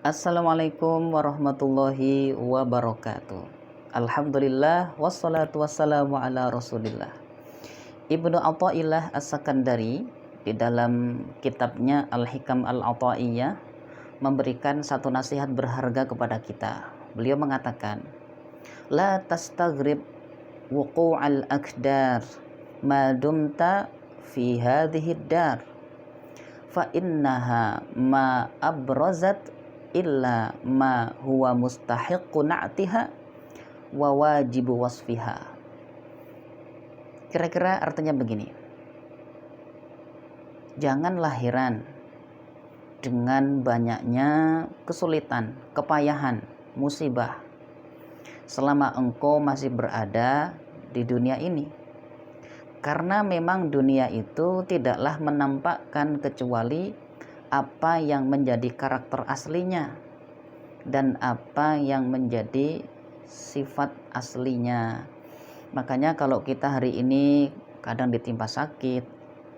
Assalamualaikum warahmatullahi wabarakatuh. Alhamdulillah wassalatu wassalamu ala Rasulillah. Ibnu Athaillah As-Sakandari di dalam kitabnya Al-Hikam Al-Athaiyah memberikan satu nasihat berharga kepada kita. Beliau mengatakan, "La tastaghrib wuqu'al akdar ma dumta fi hadhihi dar fa innaha ma abrazat illa ma huwa mustahiqqu na'tiha wa wajibu wasfiha." Kira-kira artinya begini. Janganlah heran dengan banyaknya kesulitan, kepayahan, musibah selama engkau masih berada di dunia ini. Karena memang dunia itu tidaklah menampakkan kecuali apa yang menjadi karakter aslinya dan apa yang menjadi sifat aslinya. Makanya kalau kita hari ini kadang ditimpa sakit,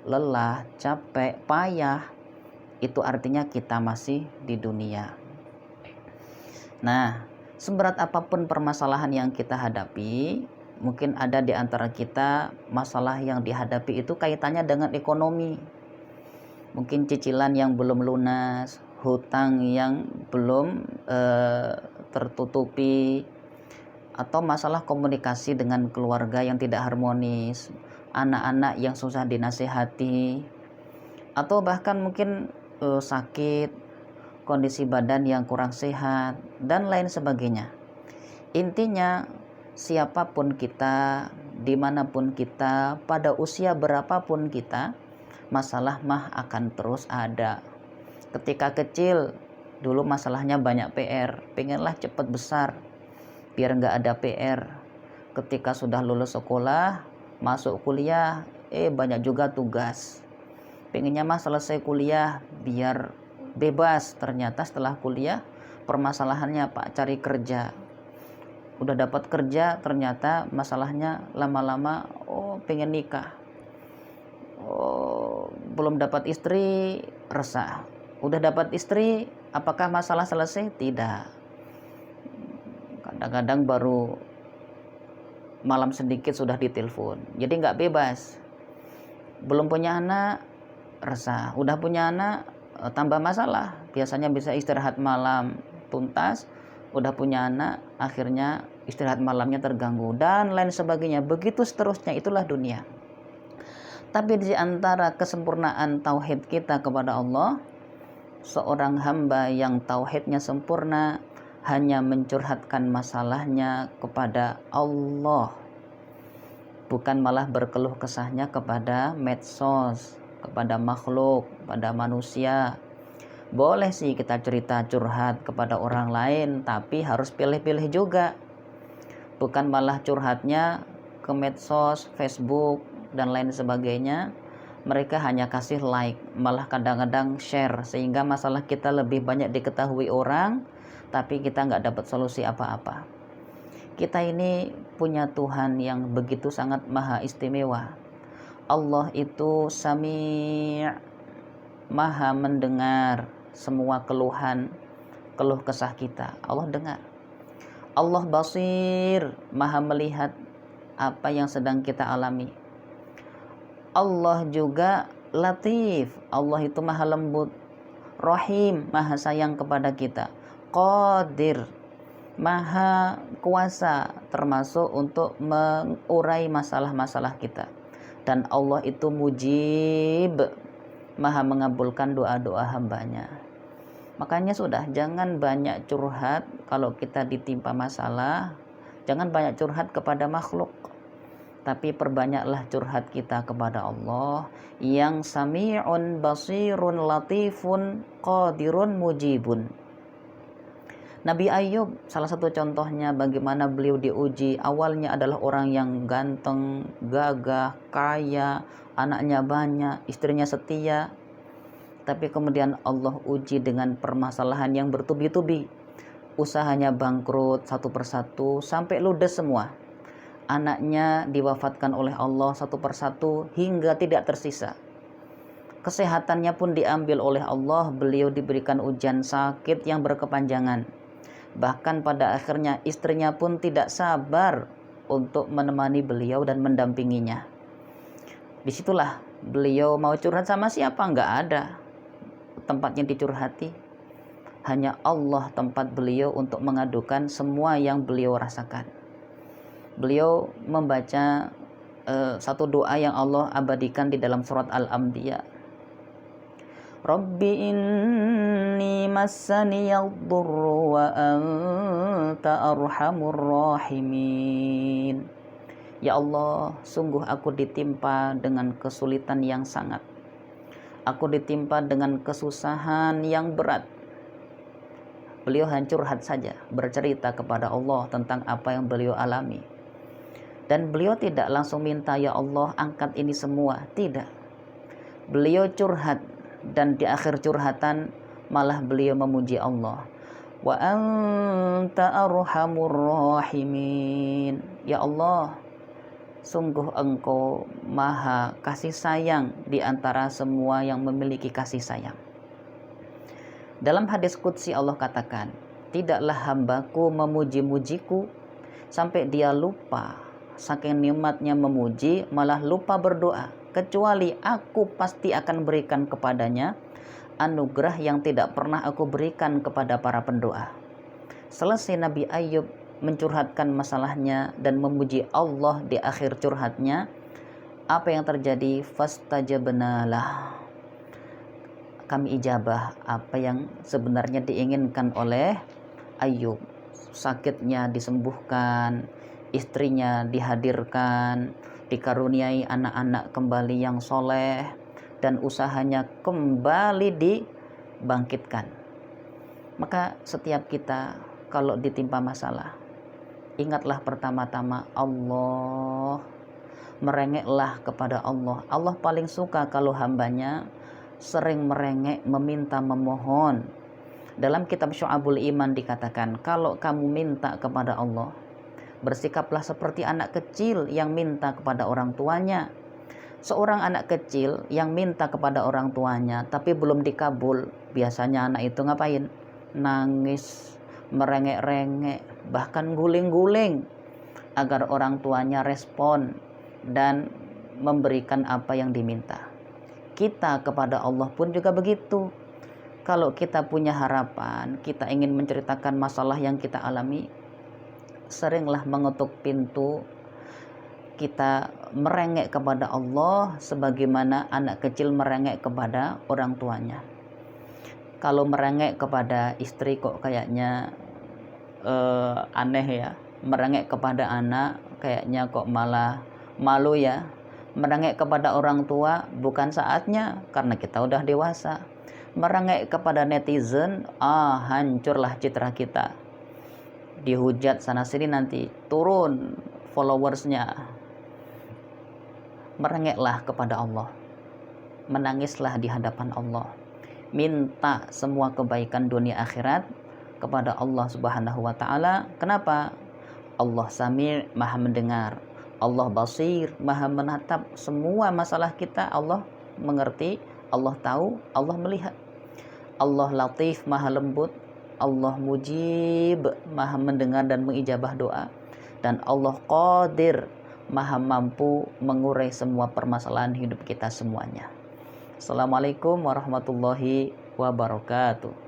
lelah, capek, payah, itu artinya kita masih di dunia. Nah, seberat apapun permasalahan yang kita hadapi, mungkin ada di antara kita masalah yang dihadapi itu kaitannya dengan ekonomi. Mungkin cicilan yang belum lunas, hutang yang belum tertutupi, atau masalah komunikasi dengan keluarga yang tidak harmonis, anak-anak yang susah dinasehati, atau bahkan mungkin sakit, kondisi badan yang kurang sehat, dan lain sebagainya. Intinya, siapapun kita, dimanapun kita, pada usia berapapun kita, masalah mah akan terus ada. Ketika kecil, dulu masalahnya banyak PR, pengenlah cepat besar, biar nggak ada PR. Ketika sudah lulus sekolah, masuk kuliah, banyak juga tugas. Pengennya mah selesai kuliah, biar bebas. Ternyata setelah kuliah, permasalahannya Pak, cari kerja. Udah dapat kerja, ternyata masalahnya lama-lama, pengen nikah. Belum dapat istri, resah. Udah dapat istri, apakah masalah selesai? Tidak. Kadang-kadang baru malam sedikit sudah ditelepon. Jadi nggak bebas. Belum punya anak, resah. Udah punya anak, tambah masalah. Biasanya bisa istirahat malam tuntas. Udah punya anak, akhirnya istirahat malamnya terganggu, dan lain sebagainya. Begitu seterusnya, itulah dunia. Tapi di antara kesempurnaan tauhid kita kepada Allah, seorang hamba yang tauhidnya sempurna hanya mencurhatkan masalahnya kepada Allah, bukan malah berkeluh kesahnya kepada medsos, kepada makhluk, kepada manusia. Boleh sih kita cerita curhat kepada orang lain, tapi harus pilih-pilih juga. Bukan malah curhatnya ke medsos, Facebook, dan lain sebagainya. Mereka hanya kasih like, malah kadang-kadang share, sehingga masalah kita lebih banyak diketahui orang, tapi kita nggak dapat solusi apa-apa. Kita ini punya Tuhan yang begitu sangat maha istimewa. Allah itu Sami', maha mendengar semua keluh kesah kita. Allah dengar. Allah Basir, maha melihat apa yang sedang kita alami. Allah juga Latif, Allah itu maha lembut. Rahim, maha sayang kepada kita. Qadir, maha kuasa, termasuk untuk mengurai masalah-masalah kita. Dan Allah itu Mujib, maha mengabulkan doa-doa hambanya. Makanya sudah, jangan banyak curhat kalau kita ditimpa masalah. Jangan banyak curhat kepada makhluk, tapi perbanyaklah curhat kita kepada Allah yang Sami'un Basirun Latifun Qadirun Mujibun. Nabi Ayub salah satu contohnya bagaimana beliau diuji. Awalnya adalah orang yang ganteng, gagah, kaya, anaknya banyak, istrinya setia. Tapi kemudian Allah uji dengan permasalahan yang bertubi-tubi. Usahanya bangkrut satu persatu sampai ludes semua. Anaknya diwafatkan oleh Allah satu persatu hingga tidak tersisa. Kesehatannya pun diambil oleh Allah. Beliau diberikan ujian sakit yang berkepanjangan. Bahkan pada akhirnya istrinya pun tidak sabar untuk menemani beliau dan mendampinginya. Disitulah beliau mau curhat sama siapa? Nggak ada tempatnya dicurhati. Hanya Allah tempat beliau untuk mengadukan semua yang beliau rasakan. Beliau membaca satu doa yang Allah abadikan di dalam surat Al-Anbiya. Rabbi inni massaniyadh-dhurru wa anta arhamur rahimin. Ya Allah, sungguh aku ditimpa dengan kesulitan yang sangat. Aku ditimpa dengan kesusahan yang berat. Beliau curhat saja, bercerita kepada Allah tentang apa yang beliau alami. Dan beliau tidak langsung minta, ya Allah angkat ini semua. Tidak. Beliau curhat, dan di akhir curhatan malah beliau memuji Allah. Wa anta arhamur rahimin. Ya Allah, sungguh Engkau maha kasih sayang di antara semua yang memiliki kasih sayang. Dalam hadis qudsi Allah katakan, tidaklah hambaku memuji-mujiku sampai dia lupa, saking nikmatnya memuji malah lupa berdoa, kecuali aku pasti akan berikan kepadanya anugerah yang tidak pernah aku berikan kepada para pendoa. Selesai Nabi Ayub mencurhatkan masalahnya dan memuji Allah di akhir curhatnya, apa yang terjadi? Fastajabnalah. Kami ijabah apa yang sebenarnya diinginkan oleh Ayub. Sakitnya disembuhkan, istrinya dihadirkan, dikaruniai anak-anak kembali yang soleh, dan usahanya kembali dibangkitkan. Maka setiap kita kalau ditimpa masalah, ingatlah pertama-tama Allah. Merengeklah kepada Allah. Allah paling suka kalau hambanya sering merengek, meminta, memohon. Dalam kitab Syu'abul Iman dikatakan, kalau kamu minta kepada Allah, bersikaplah seperti anak kecil yang minta kepada orang tuanya. Seorang anak kecil yang minta kepada orang tuanya tapi belum dikabul, biasanya anak itu ngapain? Nangis, merengek-rengek, bahkan guling-guling agar orang tuanya respon dan memberikan apa yang diminta. Kita kepada Allah pun juga begitu. Kalau kita punya harapan, kita ingin menceritakan masalah yang kita alami, seringlah mengetuk pintu, kita merengek kepada Allah sebagaimana anak kecil merengek kepada orang tuanya. Kalau merengek kepada istri kok kayaknya aneh ya. Merengek kepada anak kayaknya kok malah malu ya. Merengek kepada orang tua bukan saatnya karena kita udah dewasa. Merengek kepada netizen, hancurlah citra kita. Dihujat sana sini nanti turun followersnya. Merengeklah kepada Allah. Menangislah di hadapan Allah. Minta semua kebaikan dunia akhirat kepada Allah Subhanahu wa taala. Kenapa? Allah Sami', Maha mendengar. Allah Basir, Maha menatap semua masalah kita. Allah mengerti, Allah tahu, Allah melihat. Allah Latif, Maha lembut. Allah Mujib, Maha mendengar dan mengijabah doa. Dan Allah Qadir, Maha mampu mengurai semua permasalahan hidup kita semuanya. Assalamualaikum warahmatullahi wabarakatuh.